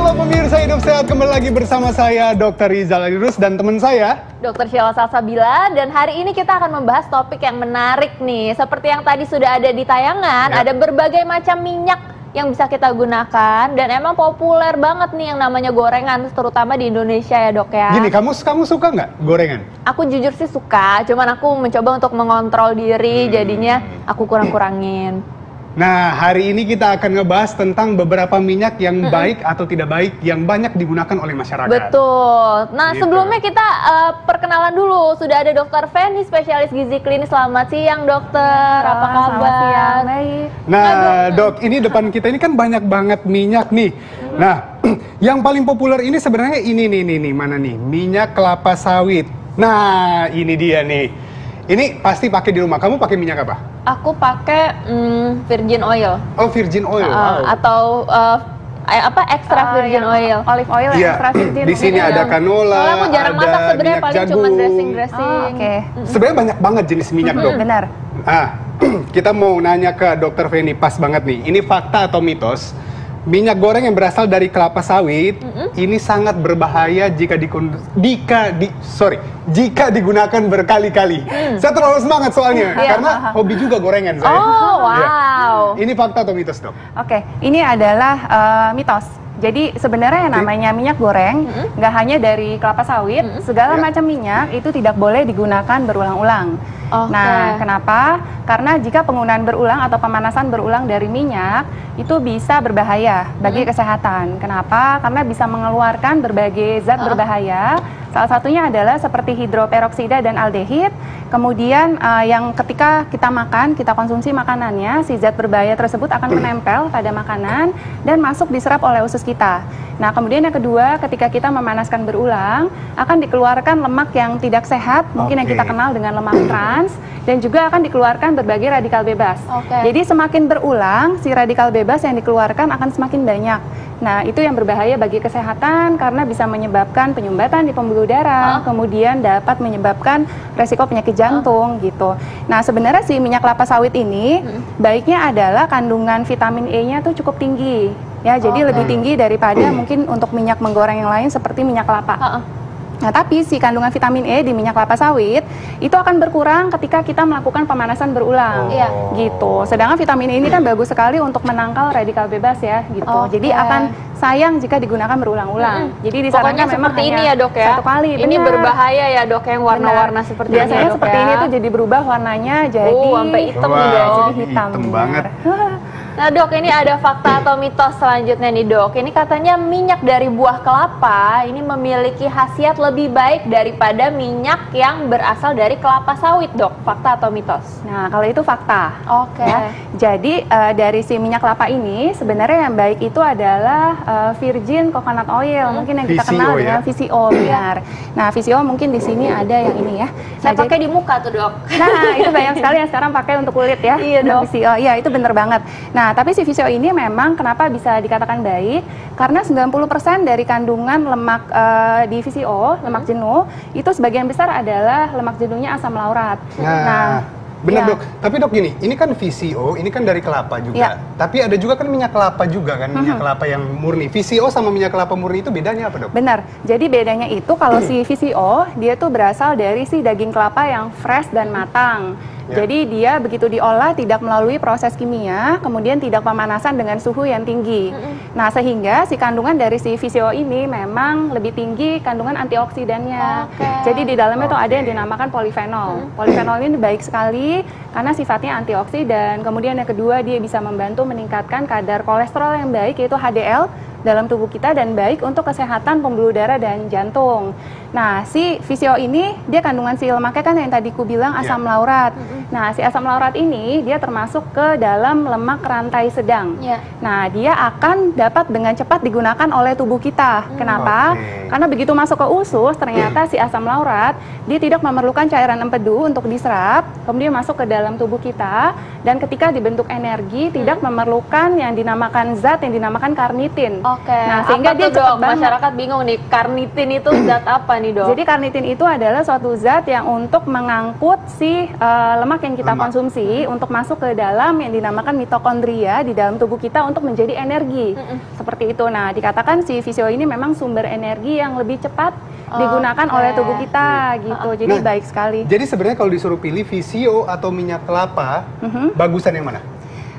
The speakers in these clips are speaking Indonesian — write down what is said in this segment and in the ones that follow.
Halo pemirsa Hidup Sehat, kembali lagi bersama saya Dr. Rizal Adirus dan teman saya Dr. Sheila Salsabila. Dan hari ini kita akan membahas topik yang menarik nih. Seperti yang tadi sudah ada di tayangan, ada berbagai macam minyak yang bisa kita gunakan. Dan emang populer banget nih yang namanya gorengan, terutama di Indonesia ya dok ya. Gini, kamu suka nggak gorengan? Aku jujur sih suka, cuman aku mencoba untuk mengontrol diri, jadinya aku kurang-kurangin. Nah, hari ini kita akan ngebahas tentang beberapa minyak yang baik atau tidak baik yang banyak digunakan oleh masyarakat. Betul. Nah, Gitu. sebelumnya kita perkenalan dulu. Sudah ada Dokter Feni, spesialis gizi klinis. Selamat siang, dokter. Apa kabar? Selamat siang, baik. Nah, dok, ini depan kita ini kan banyak banget minyak nih. Nah, yang paling populer ini sebenarnya ini nih, mana nih? Minyak kelapa sawit. Nah, ini dia nih. Ini pasti pakai di rumah. Kamu pakai minyak apa? Aku pakai virgin oil. Oh, virgin oil. Wow. Atau extra virgin oil. Olive oil yang Iya. extra virgin. Di sini ada canola, Soalnya aku jarang ada masak sebenarnya, minyak paling cuma jagung. dressing. Oke. Sebenarnya banyak banget jenis minyak, dok. Benar. Ah, kita mau nanya ke Dokter Feni, pas banget nih. Ini fakta atau mitos? Minyak goreng yang berasal dari kelapa sawit ini sangat berbahaya jika digunakan berkali-kali. Saya terlalu semangat soalnya karena hobi juga gorengan saya. Oh, wow. Ya. Ini fakta atau mitos, dok? Oke, ini adalah mitos. Jadi sebenarnya yang namanya minyak goreng nggak hanya dari kelapa sawit, segala macam minyak itu tidak boleh digunakan berulang-ulang. Oke. Nah, kenapa? Karena jika penggunaan berulang atau pemanasan berulang dari minyak itu bisa berbahaya bagi kesehatan. Kenapa? Karena bisa mengeluarkan berbagai zat berbahaya. Salah satunya adalah seperti hidroperoksida dan aldehid. Kemudian yang ketika kita makan, kita konsumsi makanannya, si zat berbahaya tersebut akan menempel pada makanan dan masuk diserap oleh usus kita. Nah, kemudian yang kedua, ketika kita memanaskan berulang, akan dikeluarkan lemak yang tidak sehat, mungkin yang kita kenal dengan lemak trans, dan juga akan dikeluarkan berbagai radikal bebas. Jadi semakin berulang, si radikal bebas yang dikeluarkan akan semakin banyak. Nah, itu yang berbahaya bagi kesehatan karena bisa menyebabkan penyumbatan di pembuluh darah, kemudian dapat menyebabkan resiko penyakit jantung gitu. Nah, sebenarnya si minyak kelapa sawit ini baiknya adalah kandungan vitamin E-nya tuh cukup tinggi. Ya, jadi lebih tinggi daripada mungkin untuk minyak menggoreng yang lain seperti minyak kelapa. Nah, tapi si kandungan vitamin E di minyak kelapa sawit itu akan berkurang ketika kita melakukan pemanasan berulang, gitu. Sedangkan vitamin E ini kan bagus sekali untuk menangkal radikal bebas ya, gitu. Jadi akan sayang jika digunakan berulang-ulang. Jadi disarankan memang seperti ini ya dok ya. Satu kali. Ini berbahaya ya dok, yang warna-warna seperti ini. Biasanya seperti ini tuh jadi berubah warnanya jadi sampai hitam jadi hitam. Hitam banget. Nah dok, ini ada fakta atau mitos selanjutnya nih dok. Ini katanya minyak dari buah kelapa ini memiliki khasiat lebih baik daripada minyak yang berasal dari kelapa sawit dok. Fakta atau mitos? Nah, kalau itu fakta. Oke. Ya. Jadi dari si minyak kelapa ini sebenarnya yang baik itu adalah virgin coconut oil, mungkin yang kita VCO kenal ya? dengan VCO, benar. Nah, VCO mungkin di sini ada yang ini ya. Saya pakai di muka tuh dok. Nah, itu banyak sekali yang sekarang pakai untuk kulit ya. Iya dok. VCO, iya itu bener banget. Nah, tapi si VCO ini memang kenapa bisa dikatakan baik? Karena 90% dari kandungan lemak di VCO, lemak jenuh, itu sebagian besar adalah lemak jenuhnya asam laurat. Nah, bener dok. Tapi dok gini, ini kan VCO, ini kan dari kelapa juga. Tapi ada juga kan minyak kelapa juga kan, minyak kelapa yang murni. VCO sama minyak kelapa murni itu bedanya apa dok? Benar. Jadi bedanya itu kalau si VCO dia tuh berasal dari si daging kelapa yang fresh dan matang. Jadi dia begitu diolah tidak melalui proses kimia, kemudian tidak pemanasan dengan suhu yang tinggi. Nah, sehingga si kandungan dari si VCO ini memang lebih tinggi kandungan antioksidannya. Jadi di dalamnya tuh ada yang dinamakan polifenol. Polifenol ini baik sekali karena sifatnya antioksidan. Kemudian yang kedua, dia bisa membantu meningkatkan kadar kolesterol yang baik yaitu HDL dalam tubuh kita dan baik untuk kesehatan pembuluh darah dan jantung. Nah, si VCO ini dia kandungan si lemaknya kan yang tadi ku bilang asam laurat. Nah, si asam laurat ini dia termasuk ke dalam lemak rantai sedang. Nah, dia akan dapat dengan cepat digunakan oleh tubuh kita. Kenapa? Karena begitu masuk ke usus, ternyata si asam laurat dia tidak memerlukan cairan empedu untuk diserap. kemudian masuk ke dalam tubuh kita, dan ketika dibentuk energi tidak memerlukan yang dinamakan zat yang dinamakan karnitin. Oke. Nah, sehingga Apa dia tuh, Dok? cepet banget. Masyarakat bingung nih, karnitin itu zat apa nih, Dok? Jadi karnitin itu adalah suatu zat yang untuk mengangkut si lemak yang kita konsumsi untuk masuk ke dalam yang dinamakan mitokondria di dalam tubuh kita untuk menjadi energi. Seperti itu. Nah, dikatakan si visio ini memang sumber energi yang lebih cepat digunakan oleh tubuh kita gitu. Jadi Nah, baik sekali. Jadi sebenarnya kalau disuruh pilih visio atau minyak kelapa, bagusan yang mana?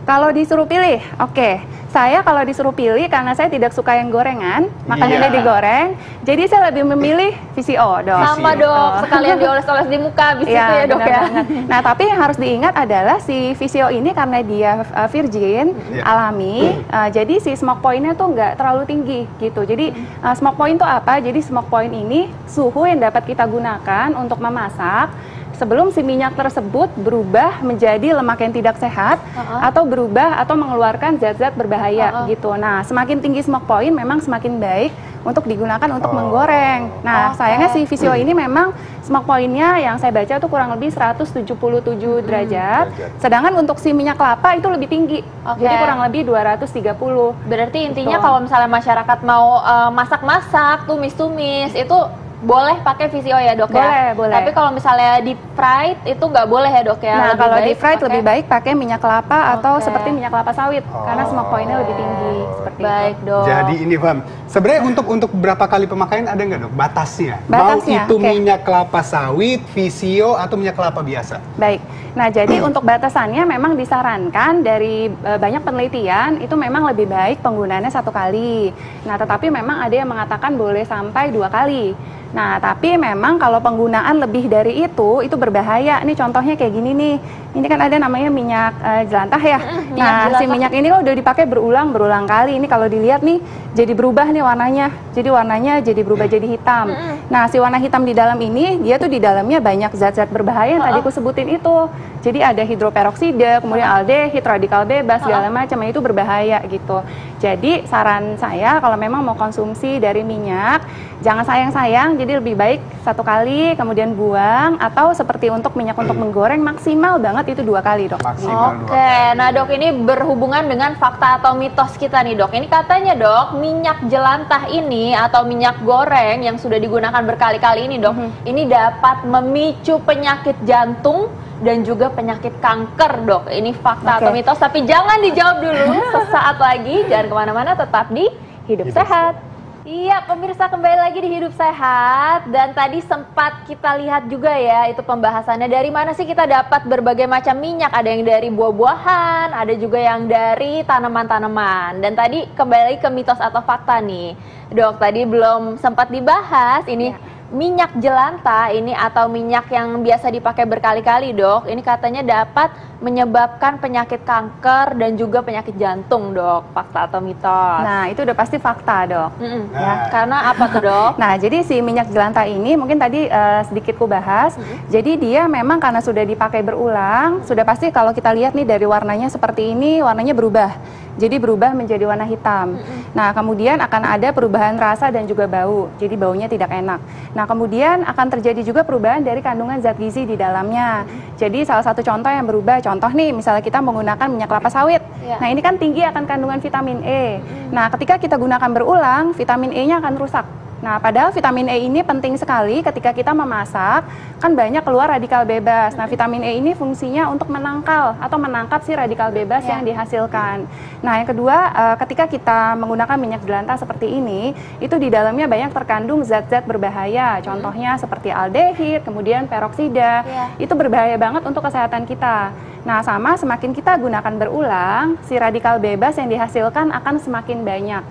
Kalau disuruh pilih, oke. Saya kalau disuruh pilih karena saya tidak suka yang gorengan, makanannya Iya. digoreng. Jadi saya lebih memilih VCO, Dok. Sama, Dok. Sekalian dioles-oles di muka habis itu ya, Dok benar ya. banget. Nah, tapi yang harus diingat adalah si VCO ini karena dia virgin, Iya. alami, jadi si smoke point-nya tuh nggak terlalu tinggi gitu. Jadi smoke point itu apa? Jadi smoke point ini suhu yang dapat kita gunakan untuk memasak sebelum si minyak tersebut berubah menjadi lemak yang tidak sehat atau berubah atau mengeluarkan zat-zat berbahaya gitu. Nah, semakin tinggi smoke point memang semakin baik untuk digunakan untuk menggoreng. Nah, sayangnya si visio ini memang smoke point-nya yang saya baca tuh kurang lebih 177 derajat. Sedangkan untuk si minyak kelapa itu lebih tinggi. Jadi kurang lebih 230. Berarti intinya Gitu. kalau misalnya masyarakat mau masak-masak, tumis-tumis, itu boleh pakai VCO ya, Dok ya? Boleh. Tapi kalau misalnya deep fried itu nggak boleh ya, Dok ya? Nah, Lebih kalau baik deep fried pakai- lebih baik pakai minyak kelapa atau Oke. seperti minyak kelapa sawit karena smoke point-nya lebih tinggi seperti Baik, itu. Dok. Jadi ini paham. Sebenarnya untuk berapa kali pemakaian ada nggak, Dok? Batasnya? Batasnya, Mau itu oke. minyak kelapa sawit, visio atau minyak kelapa biasa? Baik. Nah, jadi untuk batasannya memang disarankan dari banyak penelitian itu memang lebih baik penggunaannya 1 kali. Nah, tetapi memang ada yang mengatakan boleh sampai 2 kali. Nah, tapi memang kalau penggunaan lebih dari itu berbahaya. Ini contohnya kayak gini nih. Ini kan ada namanya minyak jelantah ya. minyak Nah, si jelantah. minyak ini udah dipakai berulang kali. Ini kalau dilihat nih jadi berubah nih warnanya. Jadi warnanya jadi berubah jadi hitam. Nah, si warna hitam di dalam ini dia tuh di dalamnya banyak zat-zat berbahaya yang tadi aku sebutin itu. Jadi ada hidroperoksida, kemudian aldehid, radikal bebas, segala macam itu berbahaya gitu. Jadi saran saya kalau memang mau konsumsi dari minyak, jangan sayang-sayang. Jadi lebih baik 1 kali kemudian buang, atau seperti untuk minyak untuk menggoreng maksimal banget itu 2 kali, Dok. Maksimal 2 Oke, nah Dok, ini berhubungan dengan fakta atau mitos kita nih, Dok. Ini katanya, Dok, minyak jelantah ini atau minyak goreng yang sudah digunakan berkali-kali ini, Dok, ini dapat memicu penyakit jantung dan juga penyakit kanker, Dok. Ini fakta atau mitos, tapi jangan dijawab dulu. Sesaat lagi, jangan kemana-mana, tetap di Hidup Sehat. Iya, pemirsa, kembali lagi di Hidup Sehat. Dan tadi sempat kita lihat juga ya, itu pembahasannya dari mana sih kita dapat berbagai macam minyak. Ada yang dari buah-buahan, ada juga yang dari tanaman-tanaman. Dan tadi kembali lagi ke mitos atau fakta nih, Dok. Tadi belum sempat dibahas ini. Minyak jelantah ini atau minyak yang biasa dipakai berkali-kali, Dok, ini katanya dapat menyebabkan penyakit kanker dan juga penyakit jantung, Dok. Fakta atau mitos? Nah, itu udah pasti fakta, Dok. Ya, karena apa tuh, Dok? Nah, jadi si minyak jelantah ini mungkin tadi sedikit ku bahas. Jadi dia memang karena sudah dipakai berulang, sudah pasti kalau kita lihat nih dari warnanya seperti ini, warnanya berubah. Jadi berubah menjadi warna hitam. Nah, kemudian akan ada perubahan rasa dan juga bau. Jadi baunya tidak enak. Nah, kemudian akan terjadi juga perubahan dari kandungan zat gizi di dalamnya. Jadi salah satu contoh yang berubah, contoh nih misalnya kita menggunakan minyak kelapa sawit. Ya. Nah, ini kan tinggi akan kandungan vitamin E. Nah, ketika kita gunakan berulang, vitamin E-nya akan rusak. Nah, padahal vitamin E ini penting sekali ketika kita memasak, kan banyak keluar radikal bebas. Nah, vitamin E ini fungsinya untuk menangkal atau menangkap si radikal bebas yang dihasilkan. Nah, yang kedua, ketika kita menggunakan minyak jelantah seperti ini, itu di dalamnya banyak terkandung zat-zat berbahaya. Contohnya seperti aldehid, kemudian peroksida. Itu berbahaya banget untuk kesehatan kita. Nah, sama semakin kita gunakan berulang, si radikal bebas yang dihasilkan akan semakin banyak.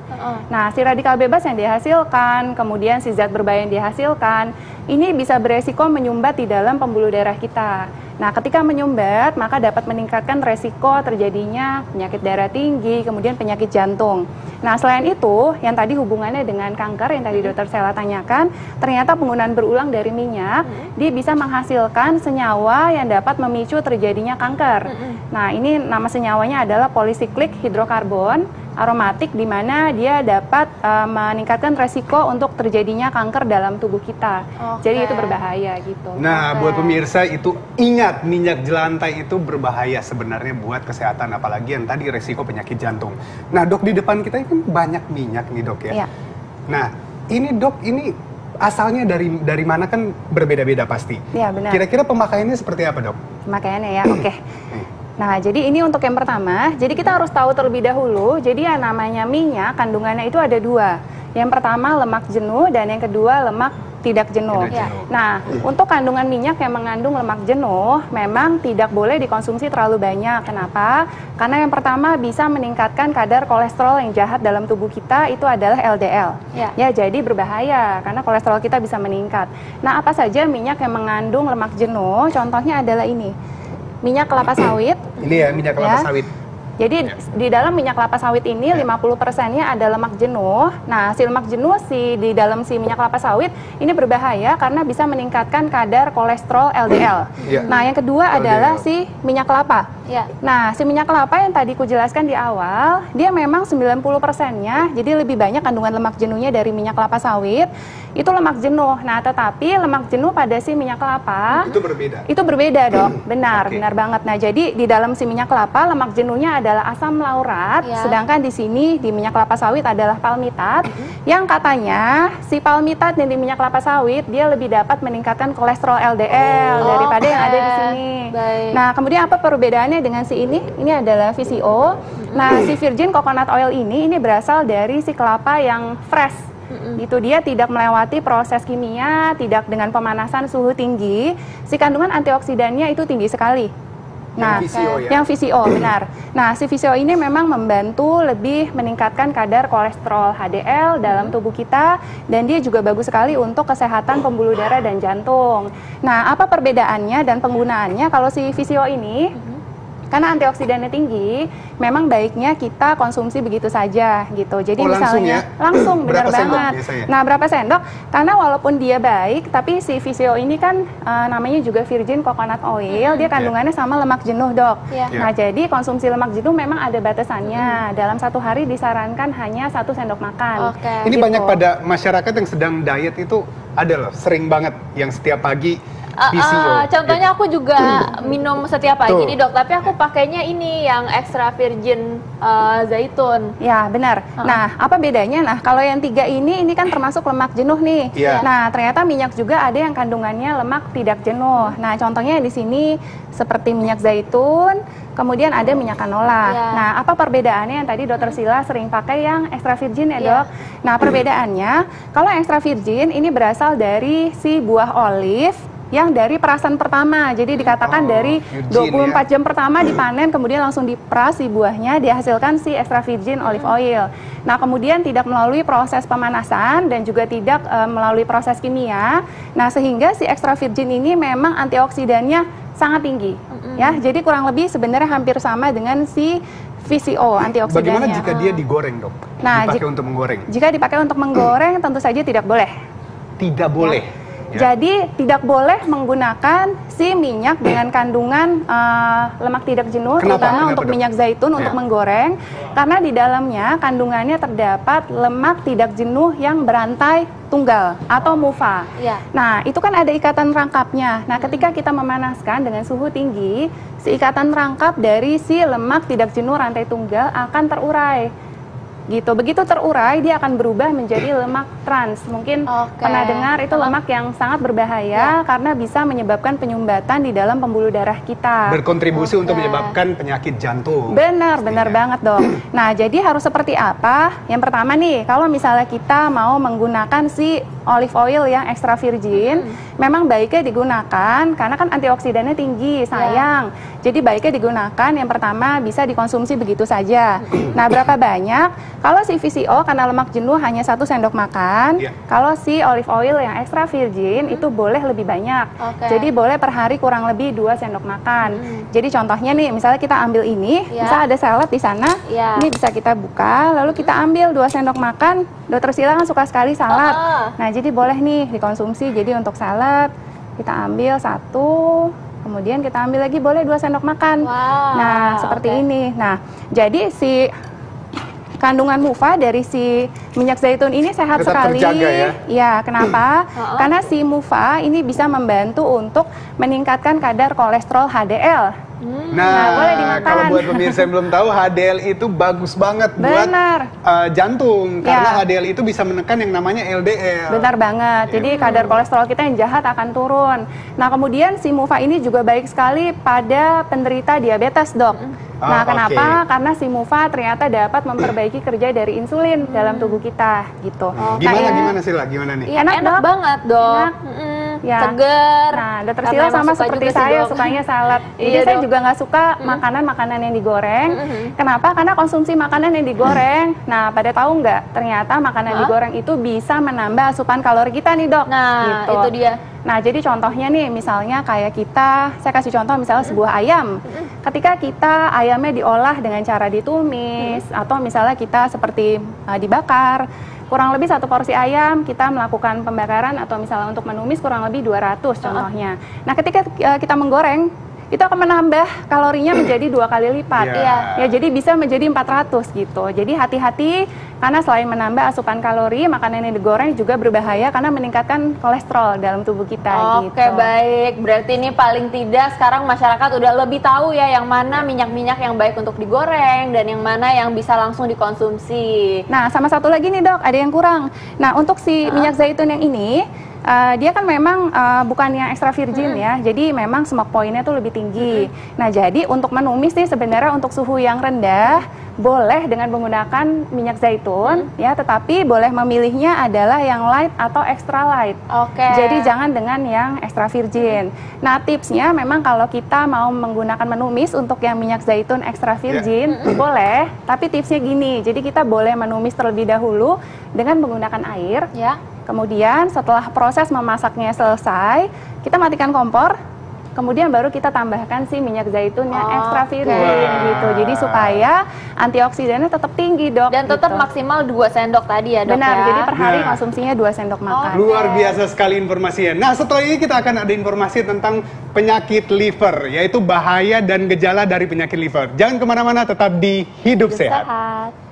Nah, si radikal bebas yang dihasilkan, kemudian si zat berbahaya yang dihasilkan, ini bisa beresiko menyumbat di dalam pembuluh darah kita. Nah, ketika menyumbat, maka dapat meningkatkan resiko terjadinya penyakit darah tinggi, kemudian penyakit jantung. Nah, selain itu, yang tadi hubungannya dengan kanker, yang tadi Dokter Sela tanyakan, ternyata penggunaan berulang dari minyak, dia bisa menghasilkan senyawa yang dapat memicu terjadinya kanker. Nah, ini nama senyawanya adalah polycyclic hidrokarbon aromatik di mana dia dapat meningkatkan resiko untuk terjadinya kanker dalam tubuh kita. Jadi itu berbahaya gitu. Nah, buat pemirsa itu ingat minyak jelantai itu berbahaya sebenarnya buat kesehatan, apalagi yang tadi resiko penyakit jantung. Nah, Dok, di depan kita ini banyak minyak nih, Dok, ya. Iya. Nah, ini Dok, ini asalnya dari mana kan berbeda-beda pasti. Iya, benar. Kira-kira pemakaiannya seperti apa, Dok? Pemakaiannya ya, oke. Nah, jadi ini untuk yang pertama, jadi kita harus tahu terlebih dahulu, jadi yang namanya minyak, kandungannya itu ada dua. Yang pertama lemak jenuh dan yang kedua lemak tidak jenuh. Tidak jenuh. Nah, untuk kandungan minyak yang mengandung lemak jenuh, memang tidak boleh dikonsumsi terlalu banyak. Kenapa? Karena yang pertama bisa meningkatkan kadar kolesterol yang jahat dalam tubuh kita, itu adalah LDL. Ya, jadi berbahaya, karena kolesterol kita bisa meningkat. Nah, apa saja minyak yang mengandung lemak jenuh? Contohnya adalah ini. Minyak kelapa sawit. Ini ya, minyak kelapa sawit. Jadi di dalam minyak kelapa sawit ini 50%-nya ada lemak jenuh. Nah, si lemak jenuh di dalam si minyak kelapa sawit ini berbahaya karena bisa meningkatkan kadar kolesterol LDL. Nah, yang kedua adalah si minyak kelapa. Nah, si minyak kelapa yang tadi kujelaskan di awal, dia memang 90%-nya, jadi lebih banyak kandungan lemak jenuhnya dari minyak kelapa sawit. Itu lemak jenuh. Nah, tetapi lemak jenuh pada si minyak kelapa itu berbeda. Itu berbeda, Dok. Benar, benar banget. Nah, jadi di dalam si minyak kelapa lemak jenuhnya adalah asam laurat, sedangkan di sini di minyak kelapa sawit adalah palmitat. Yang katanya si palmitat yang di minyak kelapa sawit dia lebih dapat meningkatkan kolesterol LDL daripada yang ada di sini. Nah, kemudian apa perbedaannya dengan si ini? Ini adalah VCO. Nah, si virgin coconut oil ini berasal dari si kelapa yang fresh. Itu dia tidak melewati proses kimia, tidak dengan pemanasan suhu tinggi. Si kandungan antioksidannya itu tinggi sekali. Nah, yang VCO benar. Nah, si VCO ini memang membantu lebih meningkatkan kadar kolesterol HDL dalam tubuh kita, dan dia juga bagus sekali untuk kesehatan pembuluh darah dan jantung. Nah, apa perbedaannya dan penggunaannya kalau si VCO ini? Karena antioksidannya tinggi, memang baiknya kita konsumsi begitu saja gitu. Jadi misalnya langsung benar banget. Nah, berapa sendok? Karena walaupun dia baik, tapi si VCO ini kan namanya juga virgin coconut oil, dia kandungannya sama lemak jenuh, Dok. Nah, jadi konsumsi lemak jenuh memang ada batasannya. Dalam satu hari disarankan hanya 1 sendok makan. Ini gitu. Banyak pada masyarakat yang sedang diet itu ada loh, sering banget yang setiap pagi contohnya aku juga minum setiap pagi nih, Dok, tapi aku pakainya ini yang extra virgin zaitun. Ya, benar. Nah, apa bedanya? Nah, kalau yang 3 ini kan termasuk lemak jenuh nih. Nah, ternyata minyak juga ada yang kandungannya lemak tidak jenuh. Nah, contohnya di sini seperti minyak zaitun, kemudian ada minyak canola. Nah, apa perbedaannya yang tadi Dokter Sila sering pakai yang extra virgin ya, Dok? Nah, perbedaannya kalau yang extra virgin ini berasal dari si buah olive yang dari perasan pertama. Jadi dikatakan dari 24 jam pertama dipanen, kemudian langsung diperas si buahnya, dihasilkan si extra virgin olive oil. Nah, kemudian tidak melalui proses pemanasan dan juga tidak melalui proses kimia. Nah, sehingga si extra virgin ini memang antioksidannya sangat tinggi. Ya, jadi kurang lebih sebenarnya hampir sama dengan si VCO antioksidannya. Bagaimana jika dia digoreng, Dok? Nah, dipakai untuk menggoreng? Jika dipakai untuk menggoreng tentu saja tidak boleh. Tidak boleh. Jadi tidak boleh menggunakan si minyak dengan kandungan lemak tidak jenuh, terutama untuk minyak zaitun untuk menggoreng, karena di dalamnya kandungannya terdapat lemak tidak jenuh yang berantai tunggal atau MUFA. Nah, itu kan ada ikatan rangkapnya. Nah, ketika kita memanaskan dengan suhu tinggi, si ikatan rangkap dari si lemak tidak jenuh rantai tunggal akan terurai. Gitu. Begitu terurai, dia akan berubah menjadi lemak trans. Mungkin pernah dengar itu lemak yang sangat berbahaya karena bisa menyebabkan penyumbatan di dalam pembuluh darah kita. Berkontribusi untuk menyebabkan penyakit jantung. Benar, benar banget, Dok. Nah, jadi harus seperti apa? Yang pertama nih, kalau misalnya kita mau menggunakan si olive oil yang extra virgin, memang baiknya digunakan karena kan antioksidannya tinggi, sayang. Jadi baiknya digunakan yang pertama bisa dikonsumsi begitu saja. Nah, berapa banyak? Kalau si VCO karena lemak jenuh hanya 1 sendok makan. Kalau si olive oil yang extra virgin itu boleh lebih banyak. Jadi boleh per hari kurang lebih 2 sendok makan. Jadi contohnya nih, misalnya kita ambil ini, misal ada salad di sana, ini bisa kita buka, lalu kita ambil 2 sendok makan. Dokter Sila kan suka sekali salad. Nah, jadi boleh nih dikonsumsi. Jadi untuk salad kita ambil 1, kemudian kita ambil lagi boleh 2 sendok makan. Nah, seperti ini. Nah, jadi si kandungan mufa dari si minyak zaitun ini sehat Tetap sekali. terjaga ya? Ya, kenapa? Karena si mufa ini bisa membantu untuk meningkatkan kadar kolesterol HDL. Nah, boleh dimakan. kalau buat pemirsa yang belum tahu, HDL itu bagus banget buat Benar. jantung. Karena Ya. HDL itu bisa menekan yang namanya LDL. Benar banget. Jadi kadar kolesterol kita yang jahat akan turun. Nah, kemudian si mufa ini juga baik sekali pada penderita diabetes, Dok. Nah, kenapa? oke. Karena si mufa ternyata dapat memperbaiki kerja dari insulin dalam tubuh kita, gitu. Gimana Sila? Gimana nih? Iya, enak, Enak Dok. banget, Dok. Enak. Ya. Seger. Nah, Dokter Karena Sila emang sama suka seperti juga sih, saya, Dok. sukanya salad. Jadi Iya, saya Dok. juga nggak suka makanan-makanan yang digoreng. Kenapa? Karena konsumsi makanan yang digoreng. Nah, pada tahu nggak? Ternyata makanan digoreng itu bisa menambah asupan kalori kita nih, Dok. Nah, Gitu. itu dia. Nah, jadi contohnya nih, misalnya kayak kita, saya kasih contoh misalnya sebuah ayam. Ketika kita ayamnya diolah dengan cara ditumis, atau misalnya kita seperti dibakar, kurang lebih satu porsi ayam kita melakukan pembakaran atau misalnya untuk menumis kurang lebih 200 contohnya. Nah, ketika kita menggoreng, itu akan menambah kalorinya menjadi 2 kali lipat. Iya. Ya, jadi bisa menjadi 400 gitu. Jadi hati-hati karena selain menambah asupan kalori, makanan yang digoreng juga berbahaya karena meningkatkan kolesterol dalam tubuh kita gitu. Oke, baik. Berarti ini paling tidak sekarang masyarakat udah lebih tahu ya yang mana minyak-minyak yang baik untuk digoreng dan yang mana yang bisa langsung dikonsumsi. Nah, sama satu lagi nih, Dok, ada yang kurang. Nah, untuk si minyak zaitun yang ini, dia kan memang bukan yang extra virgin ya, jadi memang smoke point-nya tuh lebih tinggi. Nah, jadi untuk menumis nih sebenarnya untuk suhu yang rendah boleh dengan menggunakan minyak zaitun ya, tetapi boleh memilihnya adalah yang light atau extra light. Oke. Jadi jangan dengan yang extra virgin. Nah, tipsnya memang kalau kita mau menggunakan menumis untuk yang minyak zaitun extra virgin boleh, tapi tipsnya gini. Jadi kita boleh menumis terlebih dahulu dengan menggunakan air. Ya. Kemudian setelah proses memasaknya selesai, kita matikan kompor. Kemudian baru kita tambahkan si minyak zaitun yang extra virgin gitu. Jadi supaya antioksidannya tetap tinggi, Dok. Dan tetap gitu. maksimal 2 sendok tadi ya, Dok. Benar, ya? jadi per hari Nah. konsumsinya 2 sendok makan. Luar biasa sekali informasinya. Nah, setelah ini kita akan ada informasi tentang penyakit liver, yaitu bahaya dan gejala dari penyakit liver. Jangan kemana-mana, tetap di Hidup Sehat. Sehat.